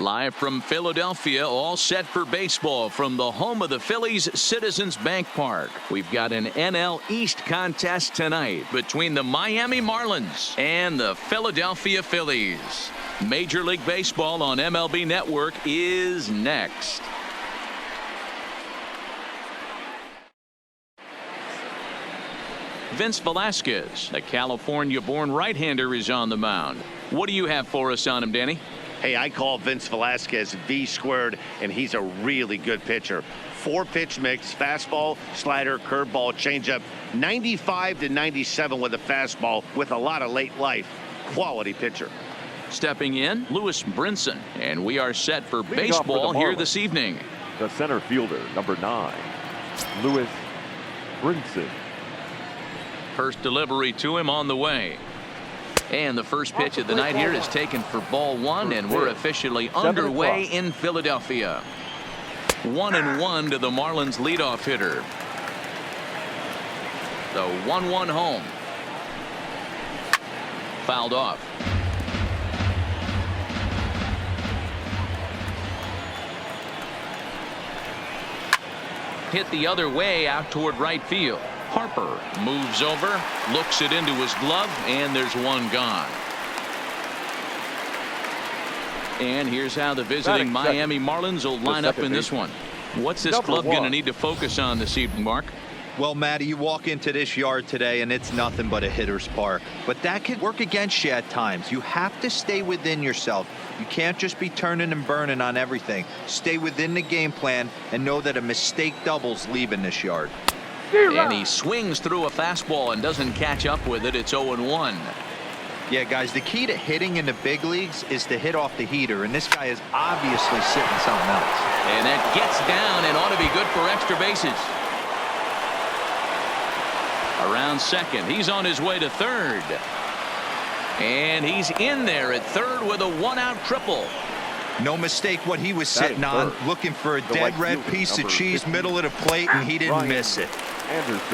Live from Philadelphia, all set for baseball from the home of the Phillies, Citizens Bank Park. We've got an NL East contest tonight between the Miami Marlins and the Philadelphia Phillies. Major League Baseball on MLB Network is next. Vince Velasquez, the California-born right-hander, is on the mound. What do you have for us on him, Danny? Hey, I call Vince Velasquez V squared, and he's a really good pitcher. 4-pitch mix, fastball, slider, curveball, changeup, 95 to 97 with a fastball with a lot of late life. Quality pitcher. Stepping in, Lewis Brinson, and we are set for baseball here this evening. The center fielder, number 9, Lewis Brinson. First delivery to him on the way. And the first pitch of the night here is taken for ball 1, and we're officially underway in Philadelphia. 1-1 to the Marlins leadoff hitter. The 1-1 home. Fouled off. Hit the other way out toward right field. Harper moves over, looks it into his glove, and there's one gone. And here's how the visiting Miami Marlins will line up in this one. What's this club going to need to focus on this evening, Mark? Well, Matty, you walk into this yard today and it's nothing but a hitter's park. But that could work against you at times. You have to stay within yourself. You can't just be turning and burning on everything. Stay within the game plan and know that a mistake doubles leaving this yard. And he swings through a fastball and doesn't catch up with it. It's 0-1. Yeah, guys, the key to hitting in the big leagues is to hit off the heater, and this guy is obviously sitting something else. And that gets down and ought to be good for extra bases. Around second, he's on his way to third. And he's in there at third with a one-out triple. No mistake what he was sitting on, looking for a dead red piece of cheese middle of the plate, and he didn't miss it.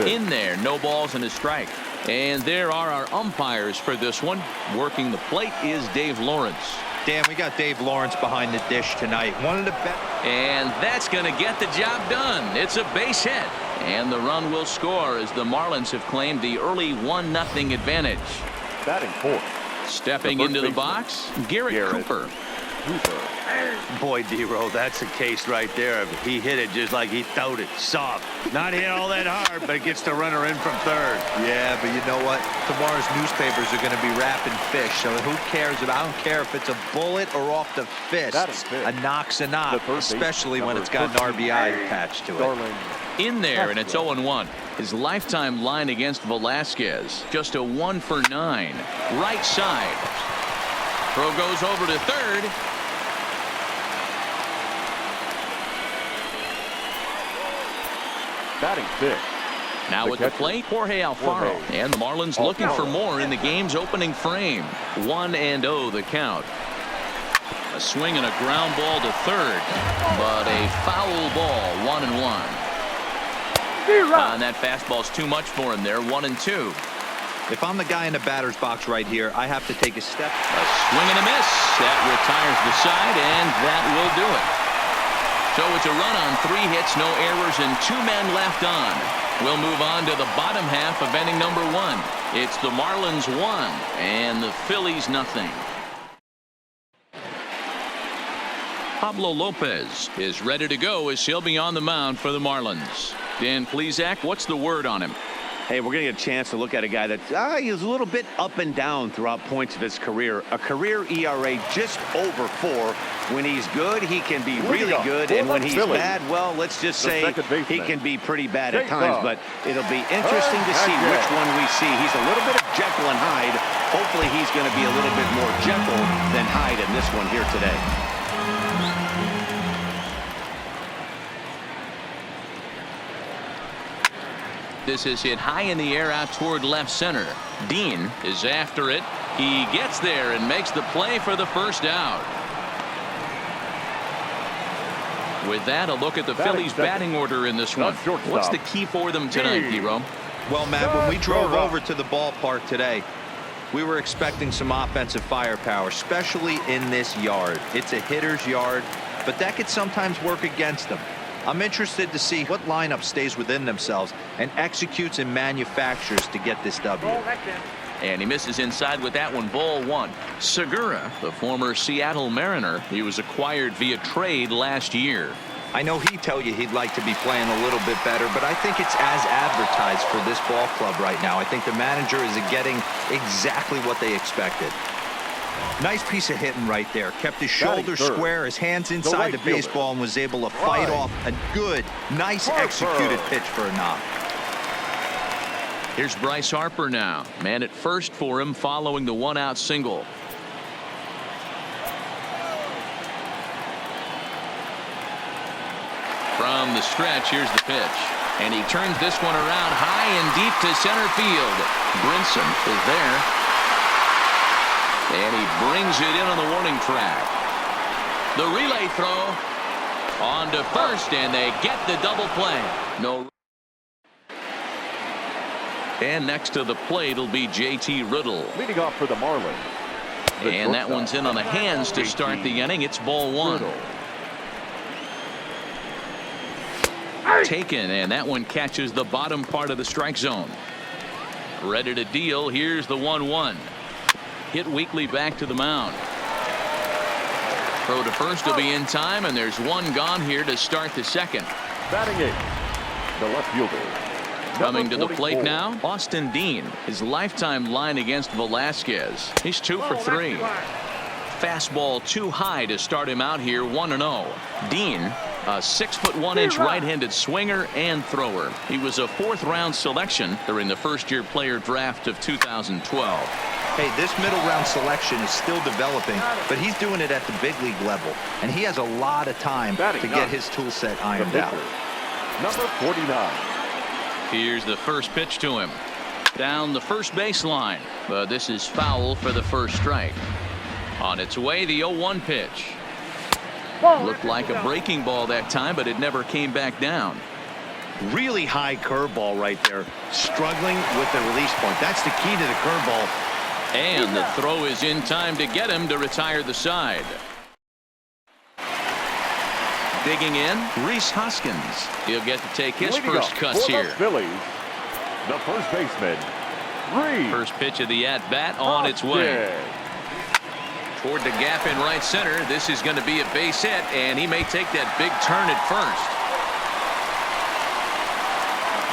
In there, no balls and a strike. And there are our umpires for this one. Working the plate is Dave Lawrence. Dan, we got Dave Lawrence behind the dish tonight. One of the best. And that's going to get the job done. It's a base hit. And the run will score as the Marlins have claimed the early 1-0 advantage. Batting fourth. Stepping into the box, Garrett Cooper. Boy, D-Roll, that's a case right there. He hit it just like he throwed it, soft. Not hit all that hard, but it gets the runner in from third. Yeah, but you know what? Tomorrow's newspapers are going to be wrapping fish, so who cares? I don't care if it's a bullet or off the fist. A knock's a knock, especially when it's got an RBI attached to it. In there, and it's 0-1. His lifetime line against Velasquez, just a 1 for 9. Right side. Throw goes over to third. Batting fifth. Now at the plate, Jorge Alfaro. And the Marlins looking for more in the game's opening frame. 1-0 the count. A swing and a ground ball to third. But a foul ball, 1-1. And that fastball's too much for him there, 1-2. If I'm the guy in the batter's box right here, I have to take a step. A swing and a miss. That retires the side, and that will do it. So it's a run on 3 hits, no errors, and 2 men left on. We'll move on to the bottom half of inning number 1. It's the Marlins 1 and the Phillies 0. Pablo Lopez is ready to go as he'll be on the mound for the Marlins. Dan Plesac, what's the word on him? Hey, we're going to get a chance to look at a guy that he's a little bit up and down throughout points of his career. A career ERA just over 4. When he's good, he can be really good. And when he's bad, well, let's just say he can be pretty bad at times. But it'll be interesting to see which one we see. He's a little bit of Jekyll and Hyde. Hopefully he's going to be a little bit more Jekyll than Hyde in this one here today. This is hit high in the air out toward left center. Dean is after it. He gets there and makes the play for the first out. With that, a look at the Phillies batting order in this one. What's the key for them tonight, Hero? Well, Matt, when we drove over to the ballpark today, We were expecting some offensive firepower, especially in this yard. It's a hitter's yard, but that could sometimes work against them. I'm interested to see what lineup stays within themselves and executes and manufactures to get this W. And he misses inside with that one. Ball one. Segura, the former Seattle Mariner, he was acquired via trade last year. I know he'd tell you he'd like to be playing a little bit better, but I think it's as advertised for this ball club right now. I think the manager is getting exactly what they expected. Nice piece of hitting right there. Kept his shoulders square, his hands inside the baseball, and was able to fight off a good, nice executed pitch for a knock. Here's Bryce Harper now. Man at first for him following the one-out single. From the stretch, here's the pitch. And he turns this one around high and deep to center field. Brinson is there. And he brings it in on the warning track. The relay throw on to first, and they get the double play. No. And next to the plate will be J.T. Riddle. Leading off for the Marlins. And that one's in on the hands to start the inning. It's ball one. Taken, and that one catches the bottom part of the strike zone. Ready to deal. Here's the 1-1. Hit weakly back to the mound. Throw to first will be in time, and there's one gone here to start the second. Batting eighth, the left fielder. Coming to the plate now, Austin Dean. His lifetime line against Velasquez. He's 2 for 3. Fastball too high to start him out here. 1-0. Dean, a 6'1" right-handed swinger and thrower. He was a 4th-round selection during the first-year player draft of 2012. Hey, this middle-round selection is still developing, but he's doing it at the big league level, and he has a lot of time to get his tool set ironed out. Number 49. Here's the first pitch to him. Down the first baseline, but this is foul for the first strike. On its way, the 0-1 pitch. Looked like a breaking ball that time, but it never came back down. Really high curveball right there. Struggling with the release point. That's the key to the curveball. And the throw is in time to get him to retire the side. Digging in, Rhys Hoskins. He'll get to take his first cuts here. Phillies, the first baseman, Rhys. First pitch of the at-bat on its way. Toward the gap in right center. This is going to be a base hit, and he may take that big turn at first.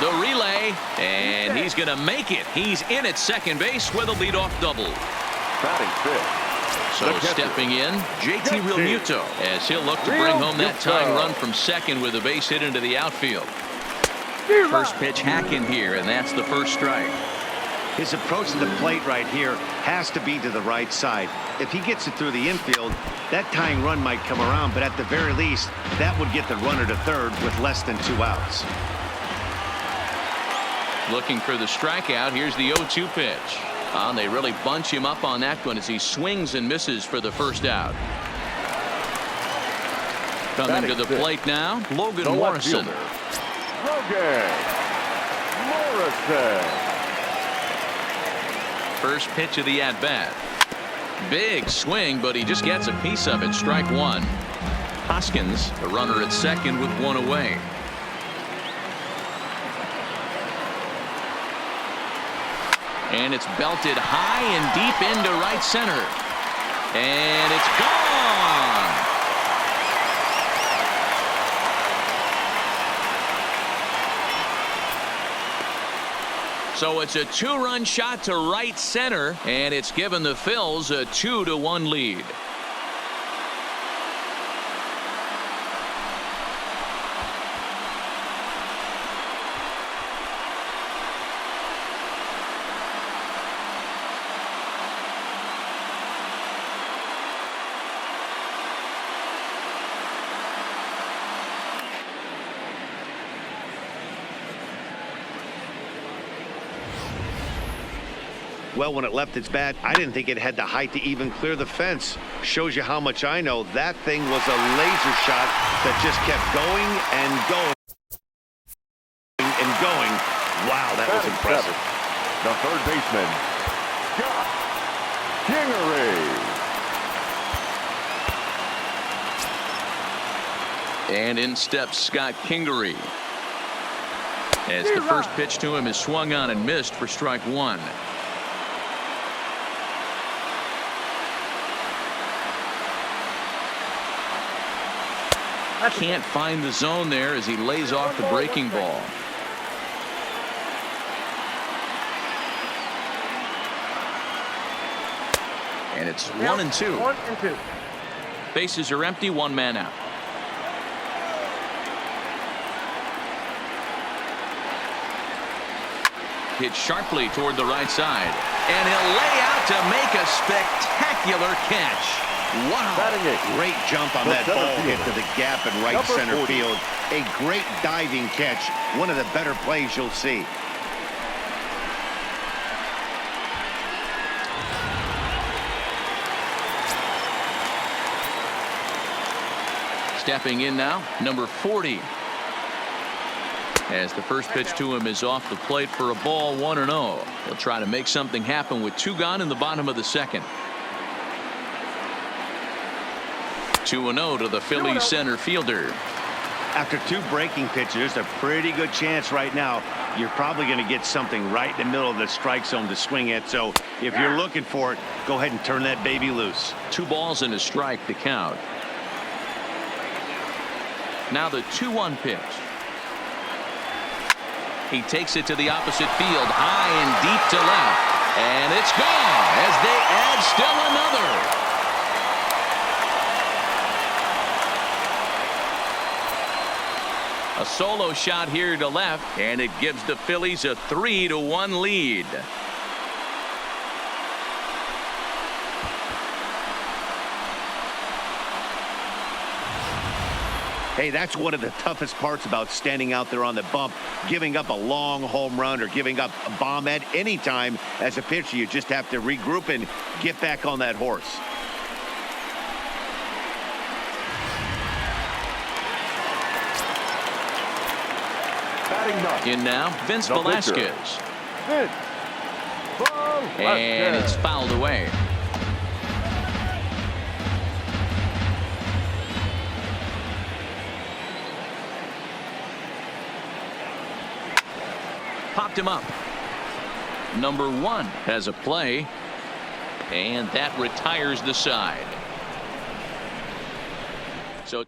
The relay, and he's going to make it. He's in at second base with a leadoff double. Batting fifth. So stepping in, J.T. Realmuto, as he'll look to bring home that tying run from second with a base hit into the outfield. First pitch hacking here, and that's the first strike. His approach to the plate right here has to be to the right side. If he gets it through the infield, that tying run might come around, but at the very least, that would get the runner to third with less than 2 outs. Looking for the strikeout. Here's the 0-2 pitch. They really bunch him up on that one as he swings and misses for the first out. Coming to the plate now, Logan Morrison. Logan Morrison. First pitch of the at-bat. Big swing, but he just gets a piece of it. Strike one. Hoskins, the runner at second with one away. And it's belted high and deep into right center. And it's gone. So it's a 2-run shot to right center, and it's given the Phils a 2-1 lead. Well, when it left its bat, I didn't think it had the height to even clear the fence. Shows you how much I know. That thing was a laser shot that just kept going and going and going. Wow, that was impressive. The third baseman, Scott And in steps Scott Kingery. As the first pitch to him is swung on and missed for strike one. Can't find the zone there as he lays off the breaking ball. And it's 1-2. 1-2. Bases are empty, one man out. Hit sharply toward the right side. And he'll lay out to make a spectacular catch. Wow. Great jump on that ball hit to the gap in right center field. A great diving catch. One of the better plays you'll see. Stepping in now, number 40. As the first pitch to him is off the plate for a ball, 1-0. He'll try to make something happen with two gone in the bottom of the second. 2-0 to the Phillies center fielder. After two breaking pitches, there's a pretty good chance right now you're probably going to get something right in the middle of the strike zone to swing at. So if you're looking for it, go ahead and turn that baby loose. 2 balls and a strike to count. Now the 2-1 pitch. He takes it to the opposite field, high and deep to left, and it's gone as they add still another. A solo shot here to left, and it gives the Phillies a 3-1 lead. Hey, that's one of the toughest parts about standing out there on the bump. Giving up a long home run or giving up a bomb at any time as a pitcher, you just have to regroup and get back on that horse. Batting In now, Vince No pitcher. Velasquez. Vince And it's fouled away. Popped him up. Number 1 has a play, and that retires the side. So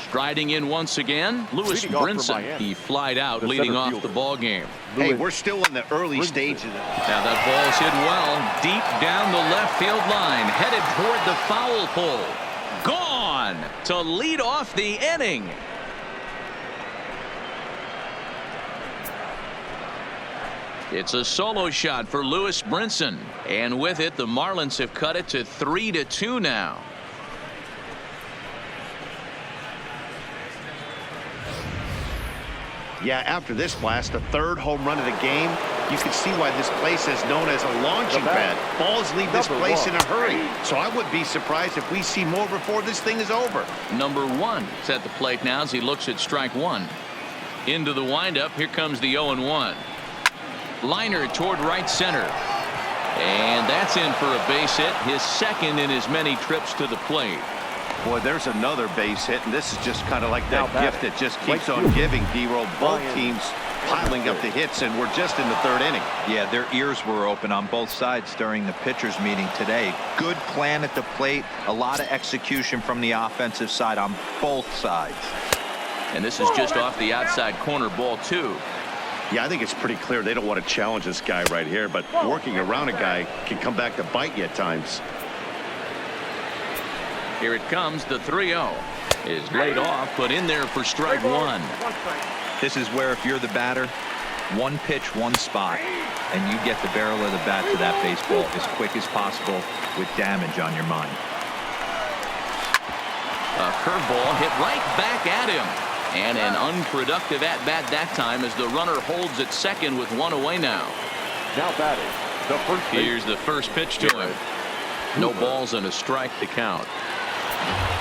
striding in once again, Lewis Leading off for Brinson. Miami. He flied out, The leading center off fielder. the ball game. Hey, we're still in the early stages. Now that ball's hit well, deep down the left field line, headed toward the foul pole. Gone to lead off the inning. It's a solo shot for Lewis Brinson, and with it the Marlins have cut it to 3-2 now. Yeah, after this blast, the third home run of the game, you can see why this place is known as a launching pad. Balls leave this place in a hurry, so I wouldn't be surprised if we see more before this thing is over. Number 1 is at the plate now as he looks at strike 1. Into the windup, here comes the 0-1. Liner toward right center, and that's in for a base hit, his second in as many trips to the plate. Boy, there's another base hit, and this is just kind of like that gift that just keeps on giving, D-Roll. Both teams piling up the hits, and we're just in the third inning. Yeah, their ears were open on both sides during the pitchers meeting today. Good plan at the plate, a lot of execution from the offensive side on both sides. And this is just off the outside corner, ball 2. Yeah, I think it's pretty clear they don't want to challenge this guy right here, but working around a guy can come back to bite you at times. Here it comes, the 3-0 is laid off, put in there for strike 1. This is where if you're the batter, one pitch, one spot, and you get the barrel of the bat to that baseball as quick as possible with damage on your mind. A curveball hit right back at him. And an unproductive at-bat that time as the runner holds at second with one away now. Now batting, the first Here's the first pitch to him. No balls and a strike to count.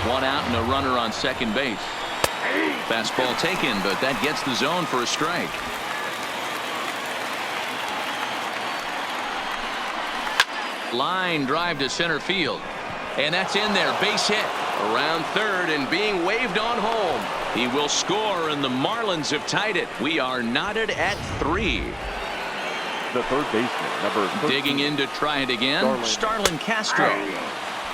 1 out and a runner on second base. Fastball taken, but that gets the zone for a strike. Line drive to center field. And that's in there. Base hit. Around third and being waved on home. He will score, and the Marlins have tied it. We are knotted at 3. The third baseman, number 13. Digging in to try it again, Starlin Castro.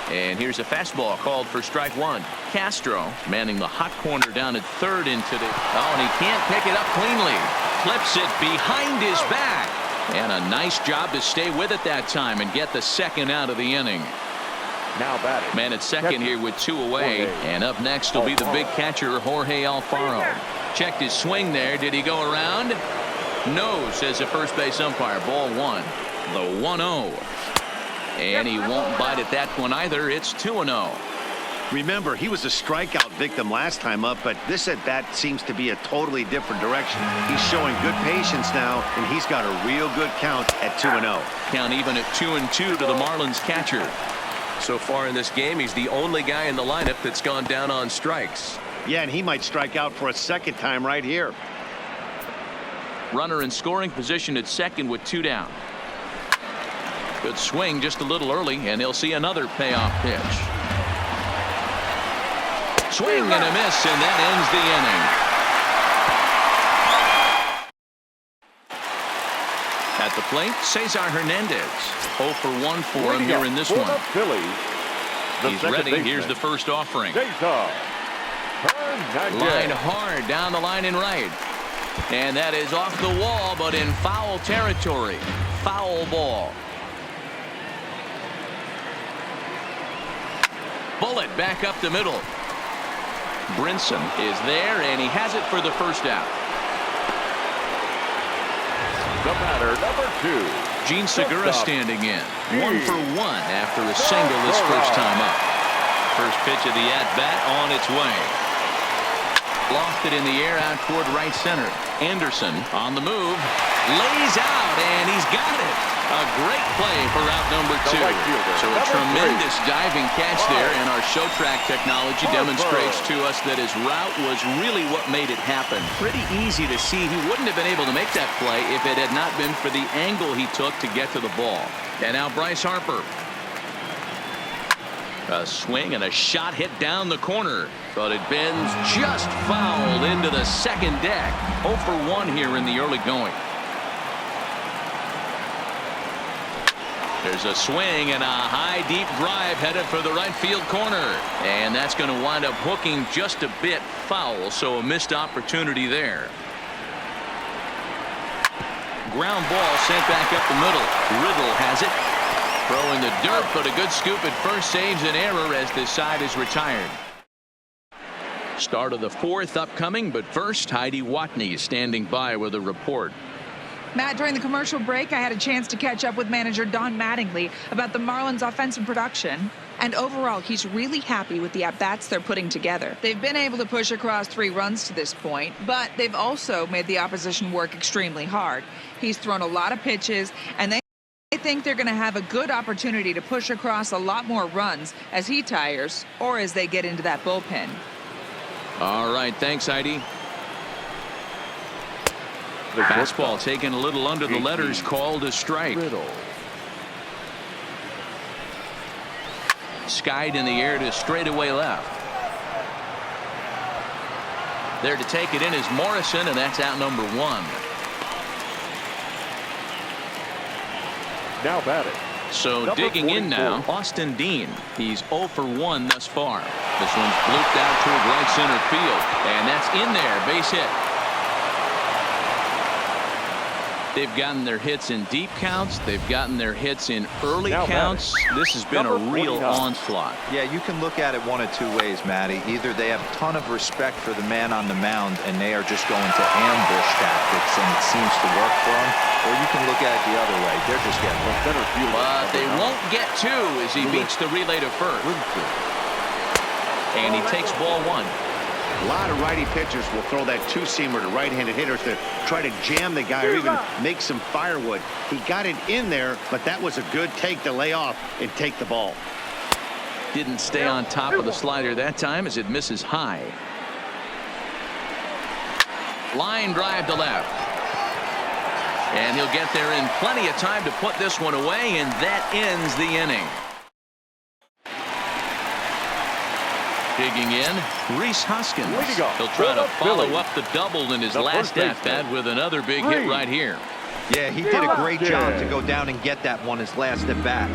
And here's a fastball called for strike 1. Castro manning the hot corner down at third into the... Oh, and he can't pick it up cleanly. Clips it behind his back. And a nice job to stay with it that time and get the second out of the inning. Now batting. Man at second here with 2 away. And up next will be the big catcher, Jorge Alfaro. Checked his swing there. Did he go around? No, says the first base umpire. Ball 1. The 1-0. And he won't bite at that one either. It's 2-0. Remember, he was a strikeout victim last time up, but this at bat seems to be a totally different direction. He's showing good patience now, and he's got a real good count at 2-0. Count even at 2-2 to the Marlins catcher. So far in this game, he's the only guy in the lineup that's gone down on strikes. Yeah, and he might strike out for a second time right here. Runner in scoring position at second with 2 down. Good swing just a little early, and he'll see another payoff pitch. Swing and a miss, and that ends the inning. At the plate, Cesar Hernandez. 0 for 1 for him here in this one. He's ready. Here's the first offering. Line hard down the line and right. And that is off the wall, but in foul territory. Foul ball. Bullet back up the middle. Brinson is there, and he has it for the first out. The batter, number 2. Gene Segura standing in. 1 for 1 after a single this first time up. First pitch of the at-bat on its way. Lofted in the air out toward right center. Anderson on the move. Lays out, and he's got it. A great play for out number 2. So a tremendous diving catch there, and our show track technology demonstrates to us that his route was really what made it happen. Pretty easy to see he wouldn't have been able to make that play if it had not been for the angle he took to get to the ball. And now Bryce Harper. A swing and a shot hit down the corner, but it bends just foul into the second deck. 0 for 1 here in the early going. There's a swing and a high deep drive headed for the right field corner, and that's going to wind up hooking just a bit foul, so a missed opportunity there. Ground ball sent back up the middle. Riddle has it. Throw in the dirt, but a good scoop at first saves an error as this side is retired. Start of the 4th upcoming, but first Heidi Watney standing by with a report. Matt, during the commercial break, I had a chance to catch up with manager Don Mattingly about the Marlins' offensive production. And overall, he's really happy with the at-bats they're putting together. They've been able to push across 3 runs to this point, but they've also made the opposition work extremely hard. He's thrown a lot of pitches, and they think they're going to have a good opportunity to push across a lot more runs as he tires or as they get into that bullpen. All right, thanks, Heidi. The fastball taken a little under the letters, called a strike. Skied in the air to straightaway left. There to take it in is Morrison, and that's out number 1. Now batting. So number digging 44. in now, Austin Dean. He's 0 for 1 thus far. This one's blooped out toward right center field, and that's in there. Base hit. They've gotten their hits in deep counts. They've gotten their hits in early counts. This has been a real onslaught. Yeah, you can look at it one of 2 ways, Matty. Either they have a ton of respect for the man on the mound and they are just going to ambush tactics and it seems to work for them, or you can look at it the other way. They're just getting better field. But they won't get 2 as he beats the relay to first. And he takes ball 1. A lot of righty pitchers will throw that 2-seamer to right-handed hitters to try to jam the guy or even make some firewood. He got it in there, but that was a good take to lay off and take the ball. Didn't stay on top of the slider that time as it misses high. Line drive to left. And he'll get there in plenty of time to put this one away, and that ends the inning. Digging in, Rhys Hoskins. He'll try For to the follow Phillies, up the double in his the last first at-bat baseman, with another big hit right here. Yeah, he did a great job to go down and get that one his last at bat.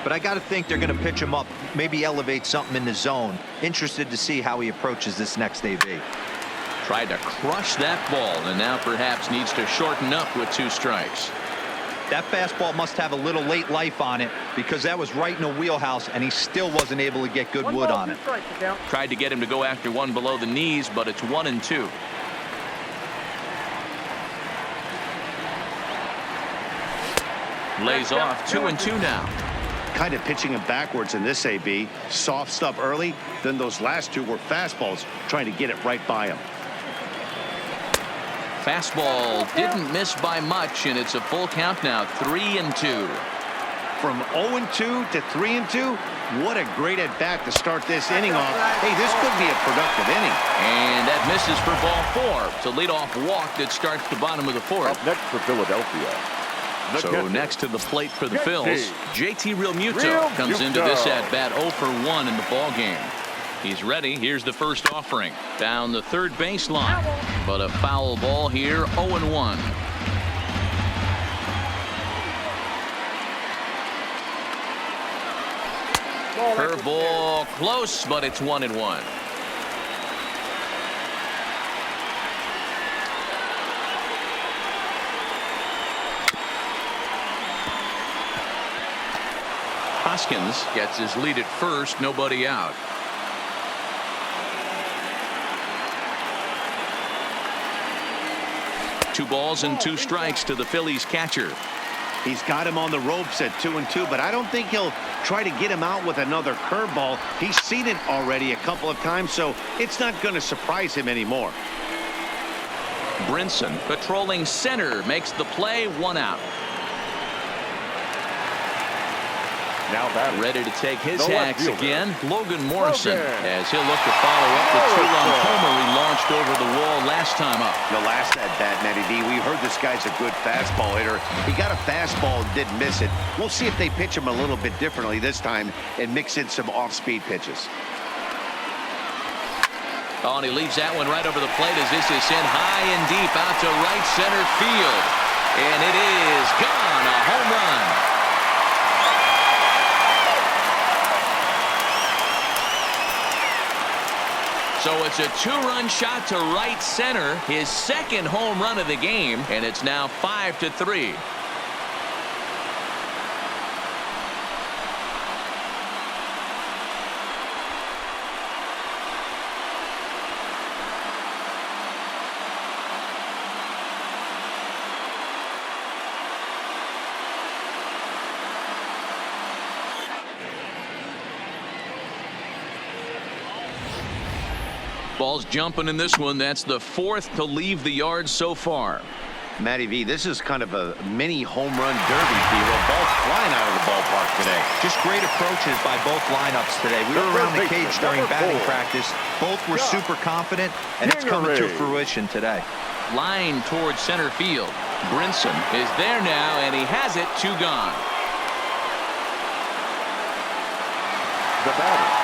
But I got to think they're going to pitch him up, maybe elevate something in the zone. Interested to see how he approaches this next AB. Tried to crush that ball and now perhaps needs to shorten up with 2 strikes. That fastball must have a little late life on it because that was right in the wheelhouse and he still wasn't able to get good wood on it. Tried to get him to go after one below the knees, but it's 1-2. Lays off 2-2 now. Kind of pitching him backwards in this AB. Soft stuff early, then those last 2 were fastballs, trying to get it right by him. Fastball didn't miss by much, and it's a full count now, 3-2. From 0-2 to 3-2, what a great at-bat to start this inning off. Hey, this could be a productive inning. And that misses for ball 4. It's a leadoff walk that starts the bottom of the 4th. Up next for Philadelphia. So next to the plate for the Phils, JT Realmuto comes into this at-bat 0 for 1 in the ball game. He's ready. Here's the first offering. Down the third baseline. But a foul ball here, 0-1. Curveball close, but it's 1-1. Hoskins gets his lead at first, nobody out. Two balls and 2 strikes to the Phillies catcher. He's got him on the ropes at 2-2, but I don't think he'll try to get him out with another curveball. He's seen it already a couple of times, so it's not going to surprise him anymore. Brinson patrolling center makes the play, 1 out. Now batting. Ready to take his The left hacks fielder, again, Logan Morrison, Logan. as he'll look to follow up the 2-run homer he launched over the wall last time up. The last at-bat, Matty D, we heard this guy's a good fastball hitter. He got a fastball and didn't miss it. We'll see if they pitch him a little bit differently this time and mix in some off-speed pitches. Oh, and he leaves that one right over the plate as this is sent high and deep out to right center field. And it is gone, a home run. So it's a 2-run shot to right center, his second home run of the game, and it's now 5-3. Ball's jumping in this one. That's the 4th to leave the yard so far. Matty V, this is kind of a mini home run derby, Theo. Balls flying out of the ballpark today. Just great approaches by both lineups today. We were around the cage during batting practice. Both were super confident, and it's coming to fruition today. Line towards center field. Brinson is there now, and he has it, 2 gone. The batter.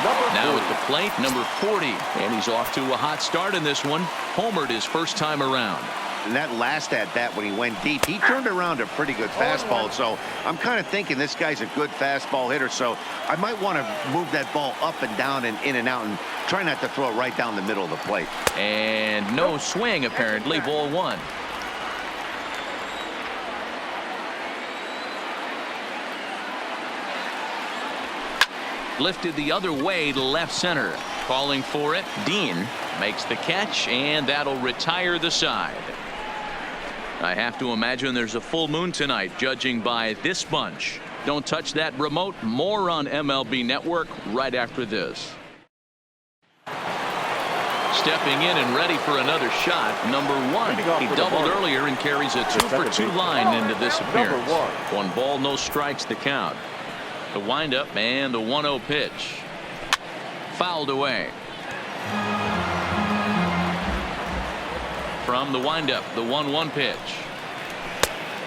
Now at the plate, number 40, and he's off to a hot start in this one. Homered his first time around. And that last at-bat when he went deep, he turned around a pretty good fastball. So I'm kind of thinking this guy's a good fastball hitter. So I might want to move that ball up and down and in and out and try not to throw it right down the middle of the plate. And no swing, apparently, ball 1. Lifted the other way to left center. Calling for it, Dean makes the catch, and that'll retire the side. I have to imagine there's a full moon tonight, judging by this bunch. Don't touch that remote. More on MLB Network right after this. Stepping in and ready for another shot, number 1. He doubled earlier and carries a 2-for-2 line into this appearance. 1 ball, no strikes, the count. The windup and the 1-0 pitch. Fouled away. From the windup, the 1-1 pitch.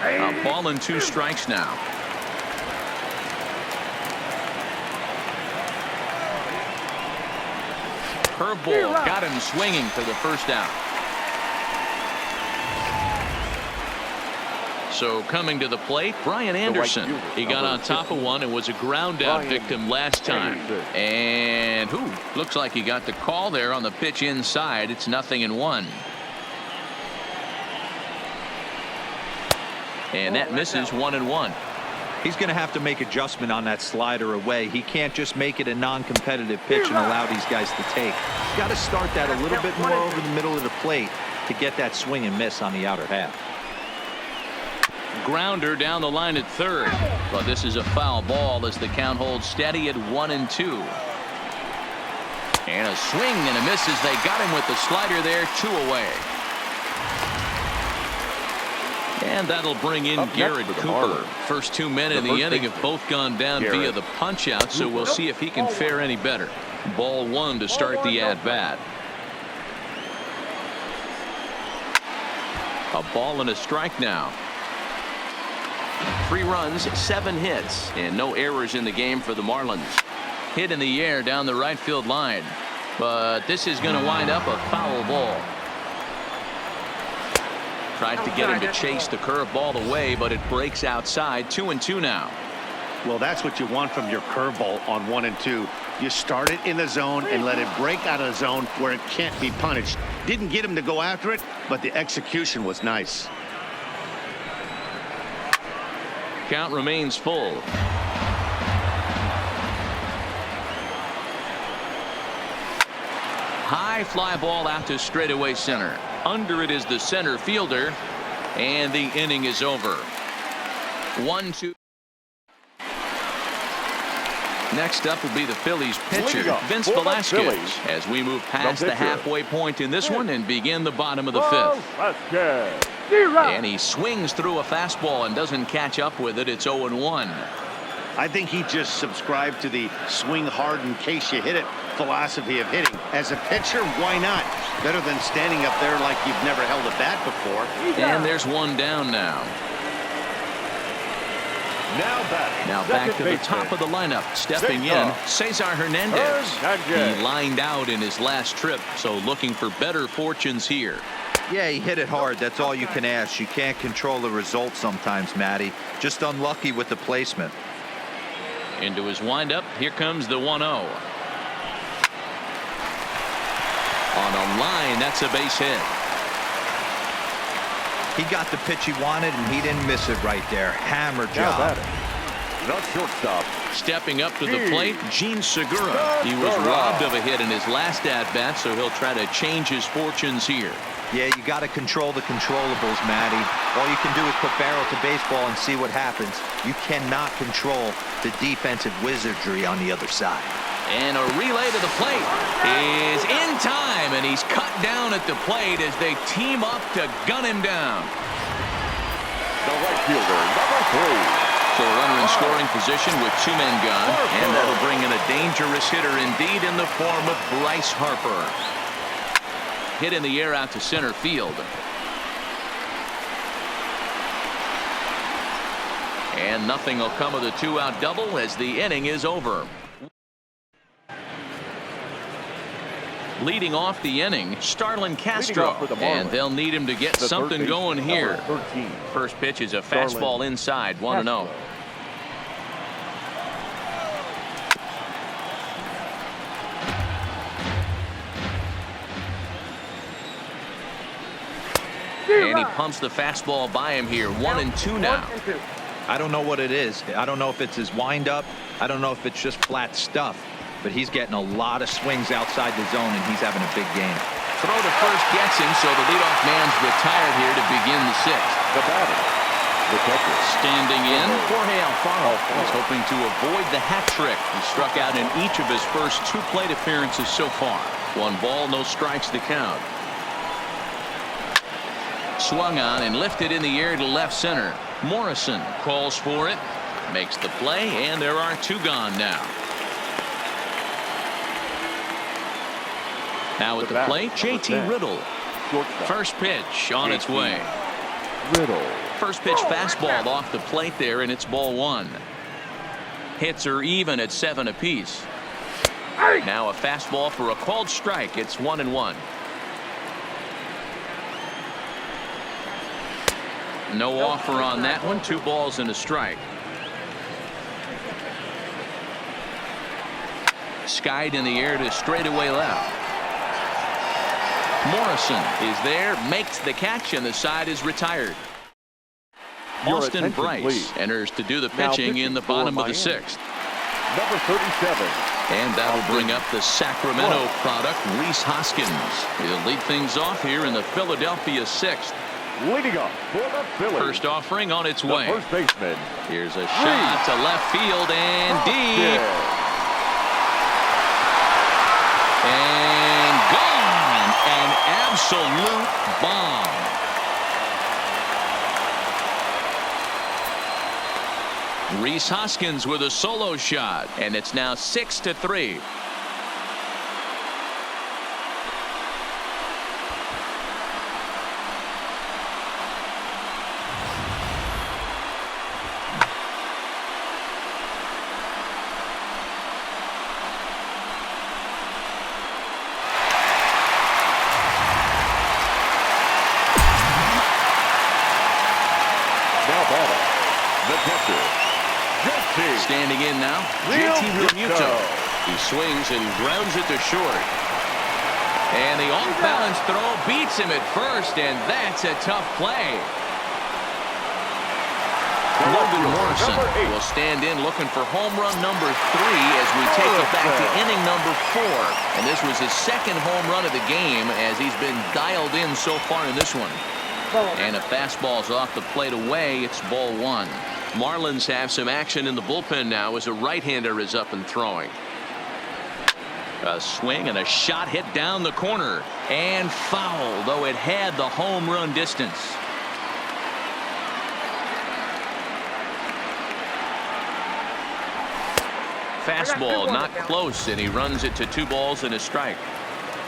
A ball and 2 strikes now. Curveball got him swinging for the first out. So coming to the plate, Brian Anderson. He got on top of one and was a ground out victim last time. And looks like he got the call there on the pitch inside. It's 0-1. And that misses 1-1. He's going to have to make adjustment on that slider away. He can't just make it a non-competitive pitch and allow these guys to take. He's got to start that a little bit more over the middle of the plate to get that swing and miss on the outer half. Grounder down the line at third, but this is a foul ball as the count holds steady at 1-2. And a swing and a miss as they got him with the slider there, 2 away. And that'll bring in Garrett Cooper. First 2 men in the inning have both gone down via the punch out, so we'll see if he can fare any better. Ball 1 to start the at bat. A ball and a strike now. 3 runs, 7 hits, and no errors in the game for the Marlins. Hit in the air down the right field line, but this is going to wind up a foul ball. Tried to get him to chase the curveball away, but it breaks outside. 2-2 now. Well, that's what you want from your curveball on 1 and 2. You start it in the zone and let it break out of the zone where it can't be punished. Didn't get him to go after it, but the execution was nice. Count remains full. High fly ball out to straightaway center. Under it is the center fielder, and the inning is over. 1-2. Next up will be the Phillies pitcher, Vince Velasquez, as we move past the halfway point in this one and begin the bottom of the 5th. And he swings through a fastball and doesn't catch up with it. It's 0-1. I think he just subscribed to the swing hard in case you hit it philosophy of hitting. As a pitcher, why not? Better than standing up there like you've never held a bat before. And there's one down now. Now back to the top of the lineup. Stepping in, Cesar Hernandez. He lined out in his last trip, so looking for better fortunes here. Yeah, he hit it hard. That's all you can ask. You can't control the result sometimes, Matty. Just unlucky with the placement. Into his windup. Here comes the 1-0. On a line, that's a base hit. He got the pitch he wanted, and he didn't miss it right there. Hammer job. Not shortstop. Stepping up to the plate, Gene Segura. He was robbed of a hit in his last at-bat, so he'll try to change his fortunes here. Yeah, you got to control the controllables, Matty. All you can do is put barrel to baseball and see what happens. You cannot control the defensive wizardry on the other side. And a relay to the plate is in time, and he's cut down at the plate as they team up to gun him down. The right fielder, number 3. So a runner in scoring position with 2 men gone, and that'll bring in a dangerous hitter indeed in the form of Bryce Harper. Hit in the air out to center field. And nothing will come of the 2-out double as the inning is over. Leading off the inning, Starlin Castro, and they'll need him to get something going here. First pitch is a fastball inside, 1-0. And he pumps the fastball by him here. 1-2 now. I don't know what it is. I don't know if it's his windup. I don't know if it's just flat stuff. But he's getting a lot of swings outside the zone, and he's having a big game. Throw to first gets him, so the leadoff man's retired here to begin the 6th. The batter, the catcher. Standing in, Jorge Alfaro is hoping to avoid the hat trick. He struck out in each of his first 2 plate appearances so far. 1 ball, no strikes to count. Swung on and lifted in the air to left center. Morrison calls for it, makes the play, and there are 2 gone now. Now at the plate, JT Riddle. First pitch on its way. Riddle. First pitch fastball off the plate there, and it's ball 1. Hits are even at 7 apiece. Now a fastball for a called strike. It's 1-1. No offer on that one. 2 balls and a strike. Skied in the air to straightaway left. Morrison is there, makes the catch, and the side is retired. Austin Bryce enters to do the pitching in the bottom of the 6th. Number 37. And that'll bring up the Sacramento product, Rhys Hoskins. He'll lead things off here in the Philadelphia 6th. Leading up for the Phillies. First offering on its the way. First baseman. Here's a shot to left field and deep. And gone. An absolute bomb. Rhys Hoskins with a solo shot, and it's now 6-3. Standing in now, JT Realmuto. He swings and grounds it to short. And the off-balance throw beats him at first, and that's a tough play. Logan Morrison will stand in looking for home run number 3 as we take it back to inning number 4. And this was his second home run of the game as he's been dialed in so far in this one. And a fastball's off the plate away. It's ball 1. Marlins have some action in the bullpen now as a right-hander is up and throwing. A swing and a shot hit down the corner and foul, though it had the home run distance. Fastball not close, and he runs it to 2 balls and a strike.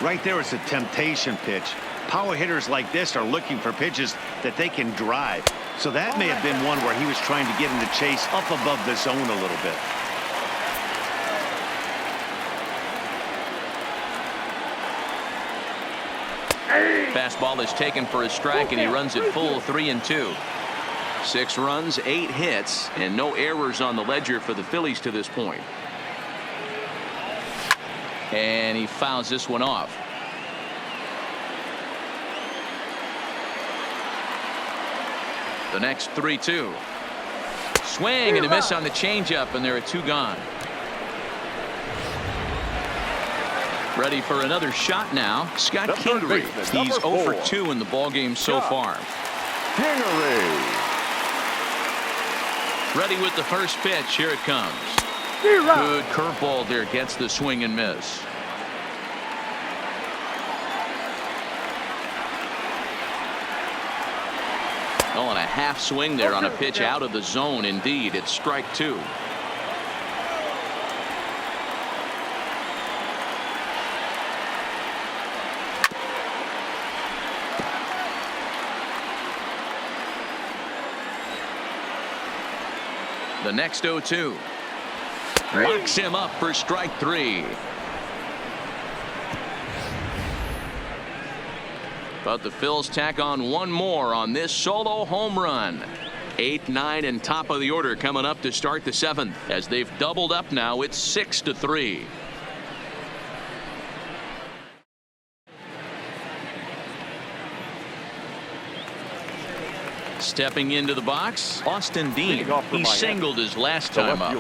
Right there is a temptation pitch. Power hitters like this are looking for pitches that they can drive. So that may have been one where he was trying to get in the chase up above the zone a little bit. Fastball is taken for a strike, and he runs it full 3-2. 6 runs, 8 hits, and no errors on the ledger for the Phillies to this point. And he fouls this one off. The next 3-2. Swing and a miss on the changeup, and there are 2 gone. Ready for another shot now. Scott Kingery. He's 0 for 2 in the ballgame so far. Kingery. Ready with the first pitch. Here it comes. Good curveball there. Gets the swing and miss. Oh, and a half swing there on a pitch out of the zone. Indeed, it's strike 2. The next 0-2. Locks him up for strike 3. But the Phils tack on one more on this solo home run. 8, 9, and top of the order coming up to start the 7th. As they've doubled up now, it's 6-3. Stepping into the box, Austin Dean. He singled his last time up.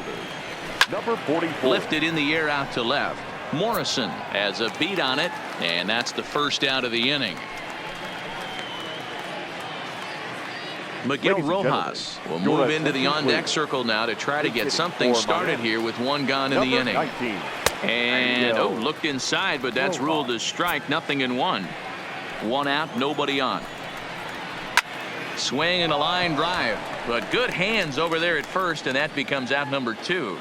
Number 44. Lifted in the air out to left. Morrison has a beat on it, and that's the first out of the inning. Miguel Rojas will move into the on-deck circle now to try to get something started here with 1 gone in the inning. And, looked inside, but that's ruled as strike. Nothing in 1. 1 out, nobody on. Swing and a line drive, but good hands over there at first, and that becomes out number 2.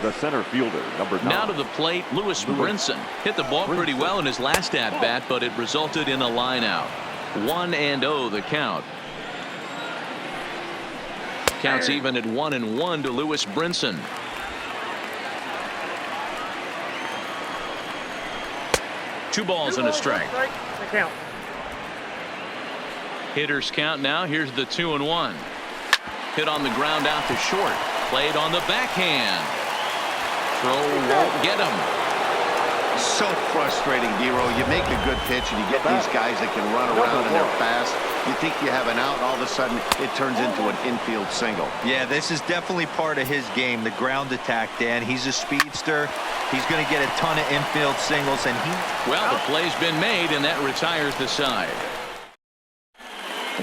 The center fielder, number 9. Now to the plate, Lewis Brinson. Hit the ball pretty well in his last at-bat, but it resulted in a line out. 1-0 the count. Counts even at 1-1 to Lewis Brinson. 2 balls and a strike. Hitters count now. Here's the 2-1. Hit on the ground out to short. Played on the backhand. Throw won't get him. So frustrating, Dero. You make a good pitch and you get these guys that can run around and they're fast. You think you have an out, and all of a sudden it turns into an infield single. Yeah, this is definitely part of his game, the ground attack, Dan. He's a speedster. He's going to get a ton of infield singles, and Well, the play's been made, and that retires the side.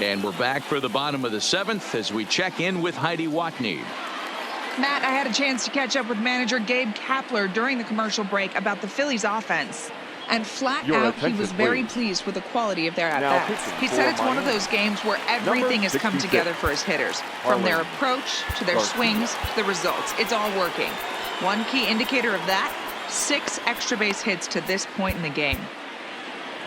And we're back for the bottom of the 7th as we check in with Heidi Watney. Matt, I had a chance to catch up with manager Gabe Kapler during the commercial break about the Phillies offense. And flat out, he was very pleased with the quality of their at-bats. He said it's one of those games where everything has come together for his hitters. From their approach, to their swings, to the results. It's all working. One key indicator of that, 6 extra base hits to this point in the game.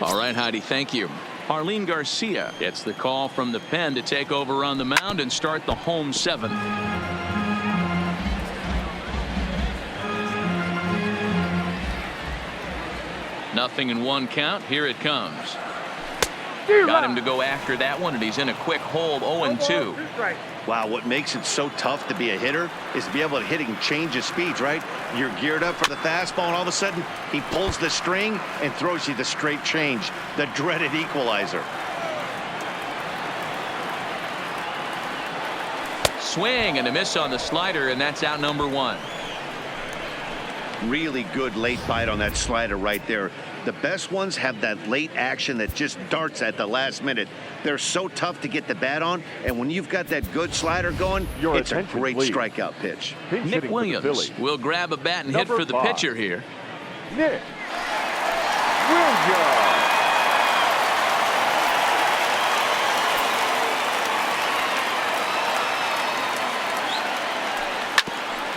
All right, Heidi, thank you. Arlene Garcia gets the call from the pen to take over on the mound and start the home 7th. Nothing in 1 count. Here it comes. Got him to go after that one, and he's in a quick hold. 0-2. Wow, what makes it so tough to be a hitter is to be able to hit and change his speeds, right? You're geared up for the fastball, and all of a sudden, he pulls the string and throws you the straight change, the dreaded equalizer. Swing and a miss on the slider, and that's out number 1. Really good late bite on that slider right there. The best ones have that late action that just darts at the last minute. They're so tough to get the bat on, and when you've got that good slider going, it's a great strikeout pitch. Nick Williams will grab a bat and hit for the pitcher here. Nick Williams.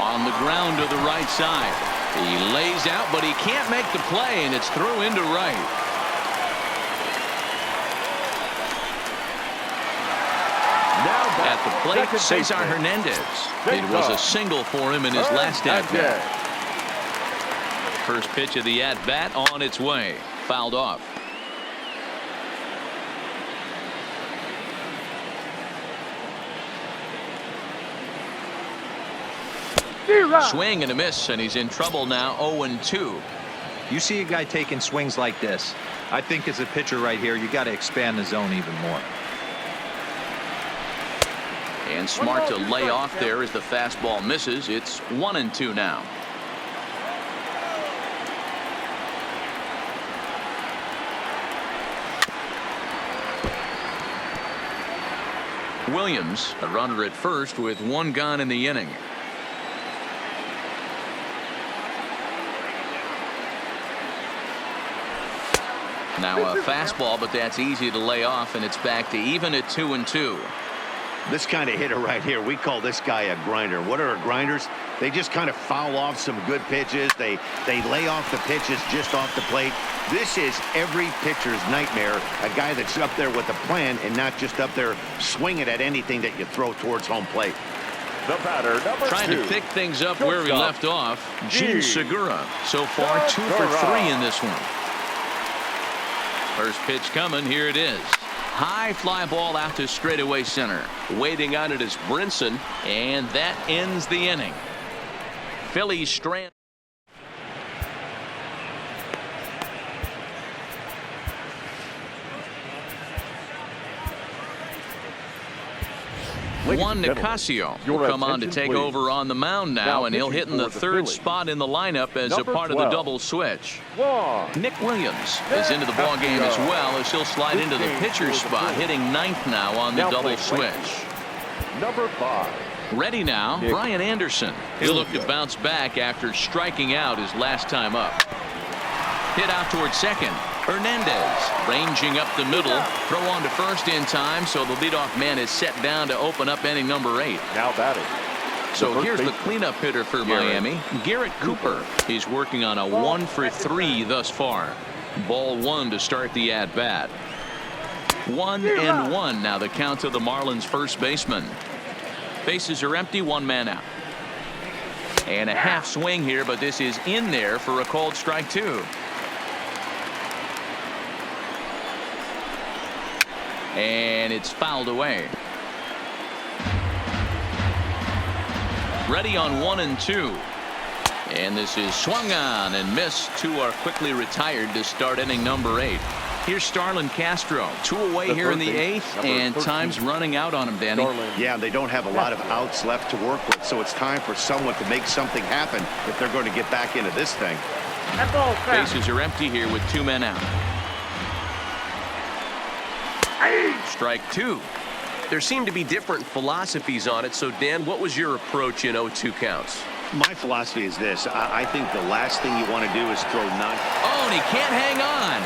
On the ground to the right side. He lays out, but he can't make the play, and it's through into right. Now At the plate, Cesar Hernandez. It was a single for him in his last at-bat. First pitch of the at-bat on its way. Fouled off. Swing and a miss, and he's in trouble now. 0-2. you see a guy taking swings like this. I think as a pitcher right here, you got to expand the zone even more. And smart to lay off there as the fastball misses. It's 1-2 now. Williams, a runner at first with 1 gone in the inning. Now a fastball, but that's easy to lay off, and it's back to even at 2-2. This kind of hitter right here, we call this guy a grinder. What are grinders? They just kind of foul off some good pitches. They lay off the pitches just off the plate. This is every pitcher's nightmare, a guy that's up there with a plan and not just up there swinging at anything that you throw towards home plate. The batter, number Trying 2. to pick things up where we left off. Gene Segura, so far 2 for 3 in this one. First pitch coming. Here it is. High fly ball out to straightaway center. Waiting on it is Brinson, and that ends the inning. Phillies strand. Juan Nicasio will come on to take over on the mound now, and he'll hit in the 3rd spot in the lineup as a part of the double switch. Nick Williams is into the ball game as well, as he'll slide into the pitcher's spot, hitting 9th now on the double switch. Number 5. Ready now, Brian Anderson. He'll look to bounce back after striking out his last time up. Hit out towards second. Hernandez ranging up the middle. Throw on to first in time, so the leadoff man is set down to open up inning number 8. Now batting. So here's the cleanup hitter for Miami, Garrett Cooper. He's working on a 1 for 3 thus far. Ball 1 to start the at-bat. 1-1 now the count to the Marlins first baseman. Bases are empty, 1 man out. And a half swing here, but this is in there for a called strike 2. And it's fouled away. Ready on 1 and 2. And this is swung on and missed. 2 are quickly retired to start inning number 8. Here's Starlin Castro. 2 away here in the 8th, and time's running out on him, Danny. Yeah, they don't have a lot of outs left to work with, so it's time for someone to make something happen if they're going to get back into this thing. Bases are empty here with 2 men out. Strike 2. There seem to be different philosophies on it. So, Dan, what was your approach in 0-2 counts? My philosophy is this. I think the last thing you want to do is throw none. Oh, and he can't hang on.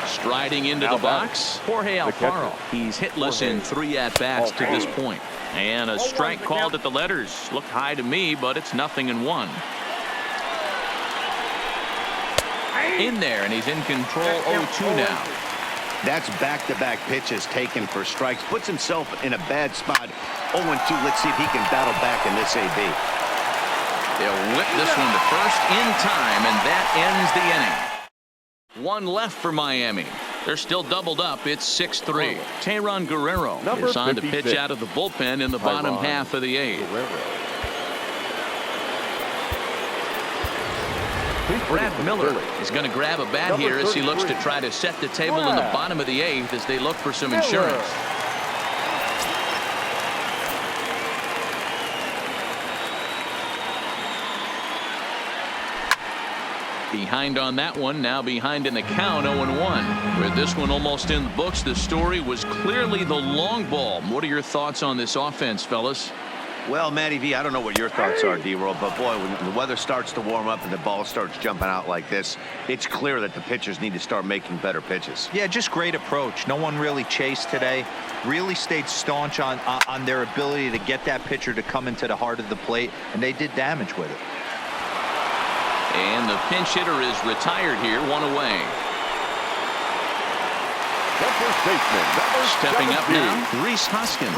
Striding into the box, Jorge Alfaro. He's hitless in 3 at-bats to this point. And a strike called at the letters. Looked high to me, but it's 0-1. In there, and he's in control 0-2 now. That's back-to-back pitches taken for strikes. Puts himself in a bad spot. 0-2. Let's see if he can battle back in this AB. They'll whip this one to first in time, and that ends the inning. 1 left for Miami. They're still doubled up. It's 6-3. Tayron Guerrero is on to pitch out of the bullpen in the bottom half of the 8th. Brad Miller is going to grab a bat here as he looks to try to set the table in the bottom of the 8th as they look for some insurance. Behind on that one, now behind in the count, 0-1. With this one almost in the books, the story was clearly the long ball. What are your thoughts on this offense, fellas? Well, Matty V, I don't know what your thoughts are, D-Roll, but boy, when the weather starts to warm up and the ball starts jumping out like this, it's clear that the pitchers need to start making better pitches. Yeah, just great approach. No one really chased today. Really stayed staunch on their ability to get that pitcher to come into the heart of the plate, and they did damage with it. And the pinch hitter is retired here, 1 away. Stepping up now, Rhys Hoskins.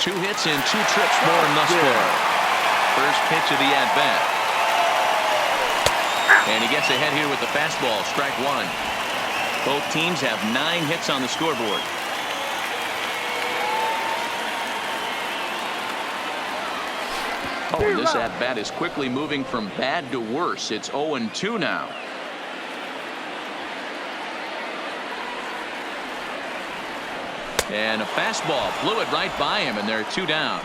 2 hits and 2 trips for him thus far. First pitch of the at-bat. And he gets ahead here with the fastball, strike 1. Both teams have 9 hits on the scoreboard. Oh, and this at-bat is quickly moving from bad to worse. It's 0-2 now. And a fastball flew it right by him, and they're 2 down.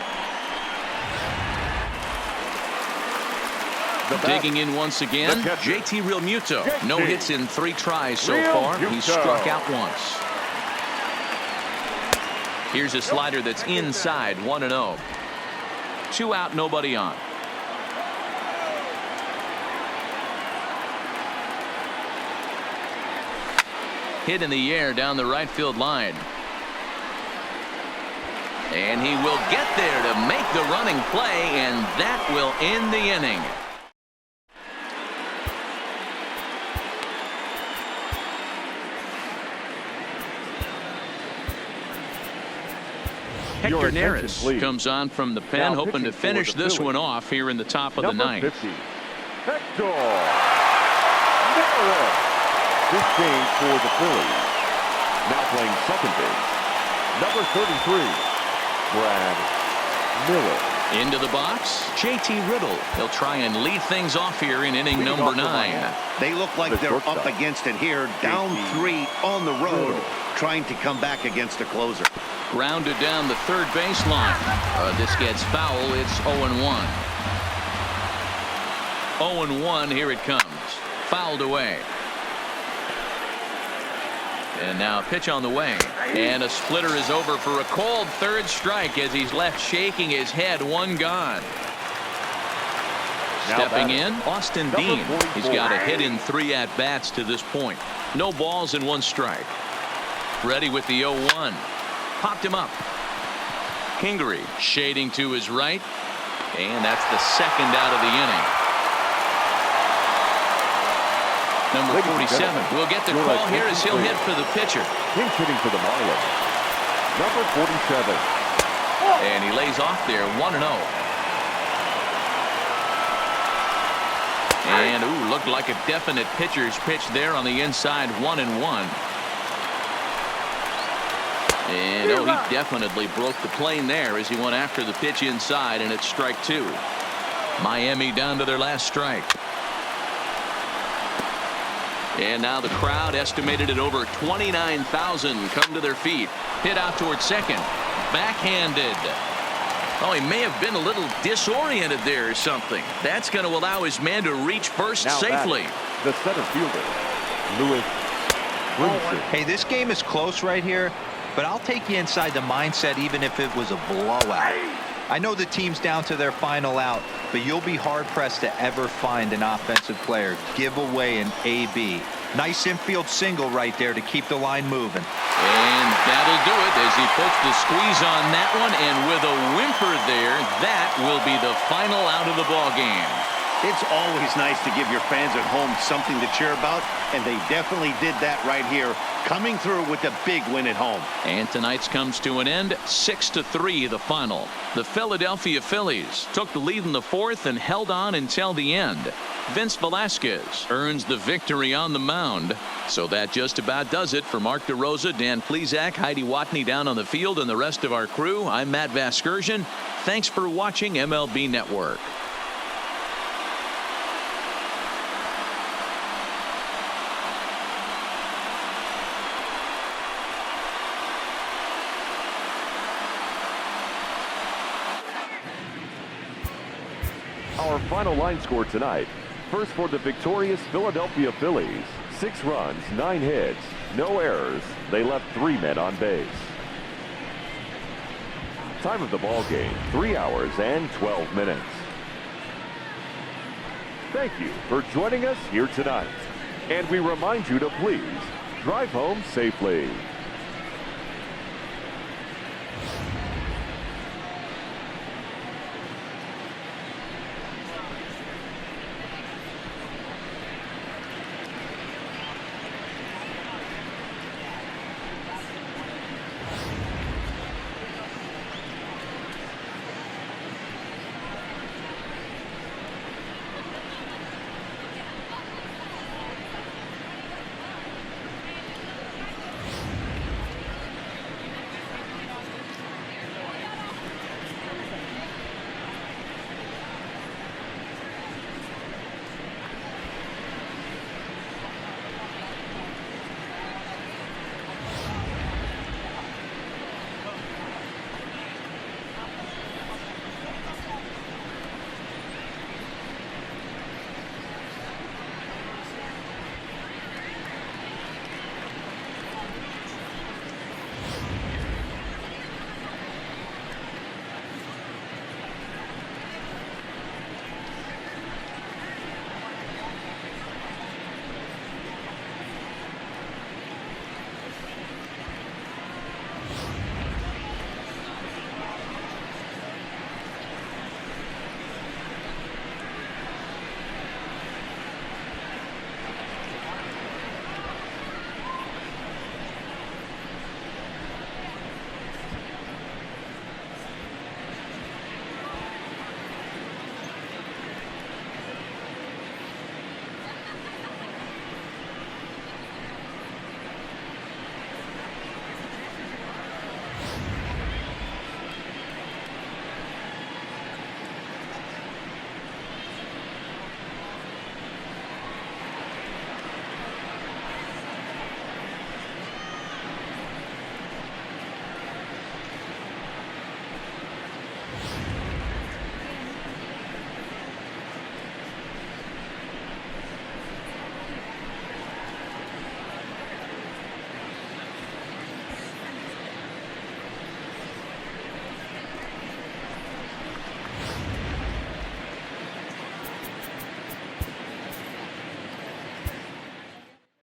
Digging in once again, JT Realmuto. No hits in 3 tries so far. He's struck out once. Here's a slider that's inside, 1-0. 2 out, nobody on. Hit in the air down the right field line. And he will get there to make the running play, and that will end the inning. Hector Neris comes on from the pen, hoping to finish this one off here in the top of the 9th. 50, Hector Neris. This game for the Phillies. Now playing second base, number 33. Brad Miller. Into the box, JT Riddle. He'll try and lead things off here in inning number 9. They look like they're up against it here, down 3 on the road, trying to come back against a closer. Grounded down the third baseline. This gets foul. It's 0-1. 0-1. Here it comes. Fouled away. And now a pitch on the way. And a splitter is over for a called third strike as he's left shaking his head. 1 gone. Stepping in, Austin Dean. He's got a hit in 3 at-bats to this point. No balls and 1 strike. Ready with the 0-1. Popped him up. Kingery shading to his right. And that's the second out of the inning. Number 47 will get the call here as he'll hit for the pitcher. Pinch hitting for the Marlins. Number 47. And he lays off there, 1-0. And ooh, looked like a definite pitcher's pitch there on the inside, 1-1. And oh, he definitely broke the plane there as he went after the pitch inside, and it's strike 2. Miami down to their last strike. And now the crowd, estimated at over 29,000, come to their feet. Hit out towards second. Backhanded. Oh, he may have been a little disoriented there or something. That's going to allow his man to reach first now safely. The center fielder, Lewis. Hey, this game is close right here, but I'll take you inside the mindset even if it was a blowout. I know the team's down to their final out, but you'll be hard-pressed to ever find an offensive player give away an AB. Nice infield single right there to keep the line moving. And that'll do it as he puts the squeeze on that one, and with a whimper there, that will be the final out of the ball game. It's always nice to give your fans at home something to cheer about, and they definitely did that right here, coming through with a big win at home. And tonight's comes to an end, 6-3 the final. The Philadelphia Phillies took the lead in the fourth and held on until the end. Vince Velasquez earns the victory on the mound. So that just about does it for Mark DeRosa, Dan Plesac, Heidi Watney down on the field, and the rest of our crew. I'm Matt Vasgersian. Thanks for watching MLB Network. Our final line score tonight. First for the victorious Philadelphia Phillies. 6 runs, 9 hits, no errors. They left 3 men on base. Time of the ball game, 3 hours and 12 minutes. Thank you for joining us here tonight. And we remind you to please drive home safely.